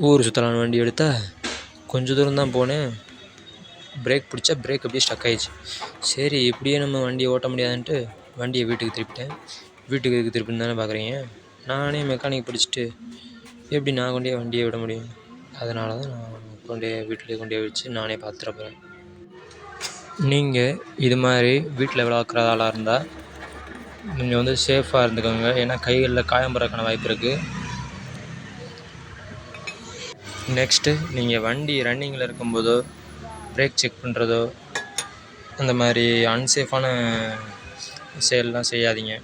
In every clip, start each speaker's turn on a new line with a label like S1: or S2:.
S1: ஊர் சுற்றலான்னு வண்டி எடுத்தால் கொஞ்சம் தூரம் தான் போனேன். பிரேக் பிடிச்சா பிரேக் அப்படியே ஸ்டக் ஆகிடுச்சு. சரி இப்படியே நம்ம வண்டியை ஓட்ட முடியாதுன்ட்டு வண்டியை வீட்டுக்கு திருப்பிட்டேன். வீட்டுக்கு திருப்பின்னு தானே பார்க்குறீங்க. நானே மெக்கானிக் பிடிச்சிட்டு எப்படி நான் கொண்டே வண்டியை விட முடியும்? அதனால தான் நான் வீட்டிலே கொண்டே வச்சு நானே பார்த்துட போகிறேன். நீங்கள் இது மாதிரி வீட்டில் விளாக்குற ஆளாக இருந்தால் நீங்கள் வந்து சேஃபாக இருந்துக்கோங்க. ஏன்னா கைகளில் காயம் படுறதுக்கான வாய்ப்பு இருக்குது. நெக்ஸ்ட்டு நீங்கள் வண்டி ரன்னிங்கில் இருக்கும்போதோ பிரேக் செக் பண்ணுறதோ அந்த மாதிரி அன்சேஃபான செயல்லாம் செய்யாதீங்க.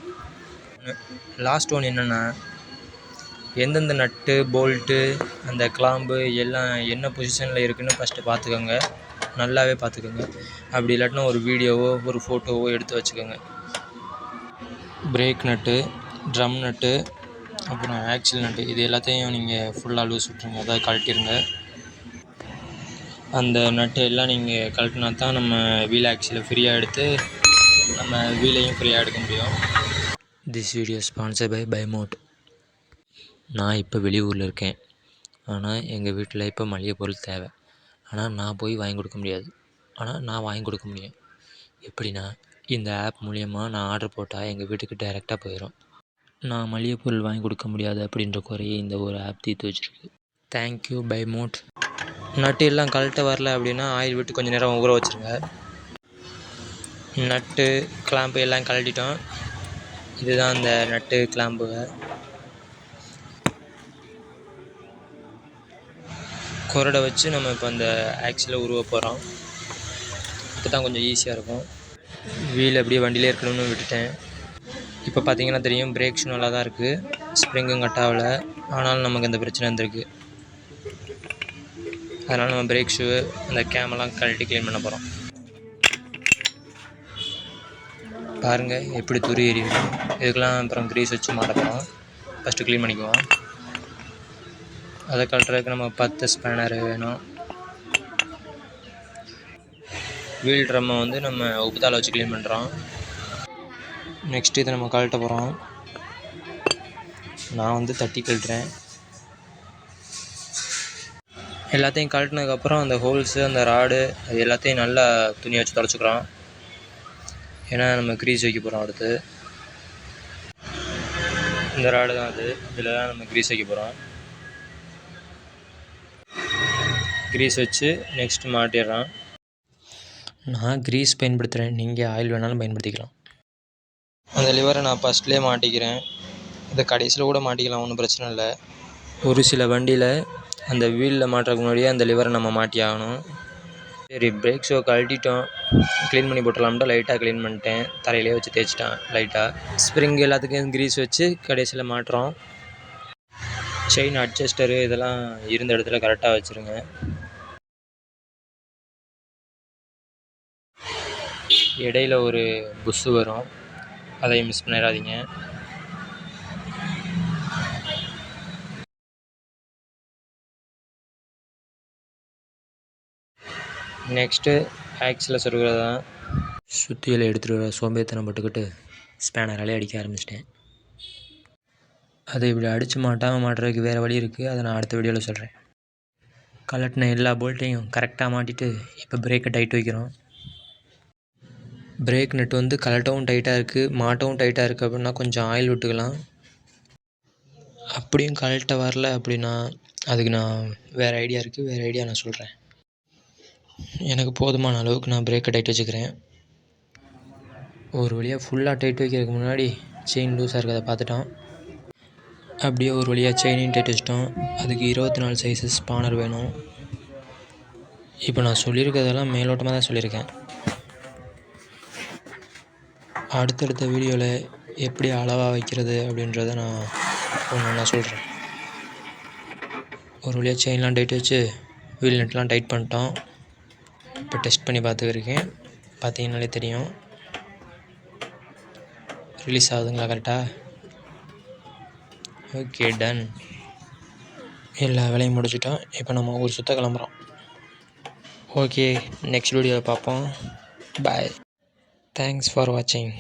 S1: லாஸ்ட் ஒன் என்னென்னா, எந்தெந்த நட்டு போல்ட்டு அந்த கிளாம்பு எல்லாம் என்ன பொசிஷனில் இருக்குதுன்னு ஃபஸ்ட்டு பார்த்துக்கோங்க. நல்லாவே பார்த்துக்கோங்க. அப்படி இல்லாட்டினா ஒரு வீடியோவோ ஒரு ஃபோட்டோவோ எடுத்து வச்சுக்கோங்க. பிரேக் நட்டு, ட்ரம் நட்டு, அப்புறம் ஆக்சில் நட்டு இது எல்லாத்தையும் நீங்கள் ஃபுல்லாக லூஸ் விட்ருங்க. அதாவது கழட்டிடுங்க. அந்த நட்டு எல்லாம் நீங்கள் கழட்டினா தான் நம்ம வீல் ஆக்சிலை ஃப்ரீயாக எடுத்து நம்ம வீலையும் ஃப்ரீயாக எடுக்க முடியும். This video sponsor by Mod. நான் இப்போ வெளியூரில் இருக்கேன். ஆனால் எங்கள் வீட்டில் இப்போ மளிகை பொருள் தேவை. ஆனால் நான் போய் வாங்கி கொடுக்க முடியாது. ஆனால் நான் வாங்கி கொடுக்க முடியும். எப்படின்னா, இந்த ஆப் மூலயமா நான் ஆர்டர் போட்டால் எங்கள் வீட்டுக்கு டைரெக்டாக போயிடும். நான் மளிகை பொருள் வாங்கி கொடுக்க முடியாது அப்படின்ற குறையை இந்த ஒரு ஆப் தீர்த்து வச்சுருக்கு. Thank you by Mod. நட்டு எல்லாம் கழட்ட வரல அப்படின்னா ஆயில் விட்டு கொஞ்சம் நேரம் ஊற வச்சுருங்க. நட்டு கிளாம்பு எல்லாம் கழட்டிட்டோம். இதுதான் அந்த நட்டு கிளாம்புங்க. குரடை வச்சு நம்ம இப்போ அந்த ஆக்சிலை உருவ போகிறோம். இப்போ தான் கொஞ்சம் ஈஸியாக இருக்கும். வீல் அப்படியே வண்டியிலே இருக்கணும்னு விட்டுட்டேன். இப்போ பார்த்தீங்கன்னா தெரியும், பிரேக் ஷூ நல்லா தான் இருக்குது. ஸ்ப்ரிங்கும் கட் ஆகலை. ஆனாலும் நமக்கு அந்த பிரச்சனை இருந்திருக்கு. அதனால் நம்ம பிரேக் ஷூ அந்த கேமெல்லாம் கழட்டி க்ளீன் பண்ண போகிறோம். பாருங்கள் எப்படி துரு எரியுது. இதுக்கெல்லாம் அப்புறம் க்ரீஸ் வச்சு மாட்ட போகிறோம். ஃபஸ்ட்டு க்ளீன் பண்ணிக்குவோம். அதை கழட்டுறதுக்கு நம்ம 10 ஸ்பேனர் வேணும். வீல் ட்ரம்மை வந்து நம்ம உப்புத்தால வச்சு க்ளீன் பண்ணுறோம். நெக்ஸ்ட்டு இதை நம்ம கழட்ட போகிறோம். நான் வந்து தட்டி கழட்டுறேன். எல்லாத்தையும் கழட்டினதுக்கப்புறம் அந்த ஹோல்ஸு அந்த ராடு அது எல்லாத்தையும் நல்லா துணியை வச்சு துடைச்சிக்கிறோம். ஏன்னா நம்ம க்ரீஸ் வைக்க போகிறோம். அடுத்து இந்த ராடு தான் அது. இதில் தான் நம்ம க்ரீஸ் வைக்க போகிறோம். க்ரீஸ் வச்சு நெக்ஸ்ட்டு மாட்டிடுறோம். நான் க்ரீஸ் பயன்படுத்துகிறேன். நீங்கள் ஆயில் வேணாலும் பயன்படுத்திக்கலாம். அந்த லிவரை நான் ஃபஸ்ட்லேயே மாட்டிக்கிறேன். இதை கடைசியில் கூட மாட்டிக்கலாம், ஒன்றும் பிரச்சனை இல்லை. ஒரு சில வண்டியில் அந்த வீலில் மாட்டுறதுக்கு முன்னாடியே அந்த லிவரை நம்ம மாட்டி ஆகணும். சரி, பிரேக் ஷோ கழட்டிட்டோம். க்ளீன் பண்ணி போட்டுடலாம்ட்டு லைட்டாக க்ளீன் பண்ணிட்டேன். தரையிலே வச்சு தேய்ச்சிட்டேன் லைட்டாக. ஸ்ப்ரிங் எல்லாத்துக்கும் க்ரீஸ் வச்சு கடைசியில் மாட்டுறோம். செயின் அட்ஜஸ்டரு இதெல்லாம் இருந்த இடத்துல கரெக்டாக வச்சுருங்க. இடையில ஒரு புஷ்ஷு வரும், அதையும் மிஸ் பண்ணிடாதீங்க. நெக்ஸ்ட்டு ஆக்சில் சொருகிறது தான். சுத்தியில் எடுத்துகிட்டு வர சோம்பேத்தனம் பட்டுக்கிட்டு ஸ்பேனராலே அடிக்க ஆரம்பிச்சிட்டேன். அதை இப்படி அடித்து மாட்டாமல் மாட்டுறதுக்கு வேறு வழி இருக்குது. அதை நான் அடுத்த வீடியோவில் சொல்கிறேன். கலட்டின எல்லா போல்ட்டையும் கரெக்டாக மாட்டிட்டு இப்போ பிரேக்கை டைட் வைக்கிறோம். பிரேக் நட்டு வந்து கலட்டவும் டைட்டாக இருக்குது, மாட்டவும் டைட்டாக இருக்குது. அப்படின்னா கொஞ்சம் ஆயில் விட்டுக்கலாம். அப்படியும் கழட்ட வரல அப்படின்னா அதுக்கு நான் வேறு ஐடியா இருக்குது. வேறு ஐடியா நான் சொல்கிறேன். எனக்கு போதுமான அளவுக்கு நான் பிரேக்கை டைட் வச்சுக்கிறேன். ஒரு வழியாக ஃபுல்லாக டைட் வைக்கிறதுக்கு முன்னாடி செயின் லூஸாக இருக்கிறத பார்த்துட்டோம். அப்படியே ஒரு வழியாக செயினையும் டைட் வச்சிட்டோம். அதுக்கு 24 சைஸு ஸ்பானர் வேணும். இப்போ நான் சொல்லியிருக்கிறதெல்லாம் மேலோட்டமாக தான் சொல்லியிருக்கேன். அடுத்தடுத்த வீடியோவில் எப்படி அளவாக வைக்கிறது அப்படின்றத நான் ஒன்று சொல்கிறேன். ஒரு வழியாக செயின்லாம் டைட் வச்சு வீல் நெட்லாம் டைட் பண்ணிட்டோம். இப்போ டெஸ்ட் பண்ணி பார்த்துக்கிருக்கேன். பார்த்தீங்கன்னாலே தெரியும் ரிலீஸ் ஆகுதுங்களா கரெக்டாக. Okay, done. எல்லா வேலையும் முடிச்சிட்டோம். இப்போ நம்ம ஊர் சுற்ற கிளம்புறோம். ஓகே, நெக்ஸ்ட் வீடியோவில் பார்ப்போம். பாய். தேங்க்ஸ் ஃபார் வாட்சிங்.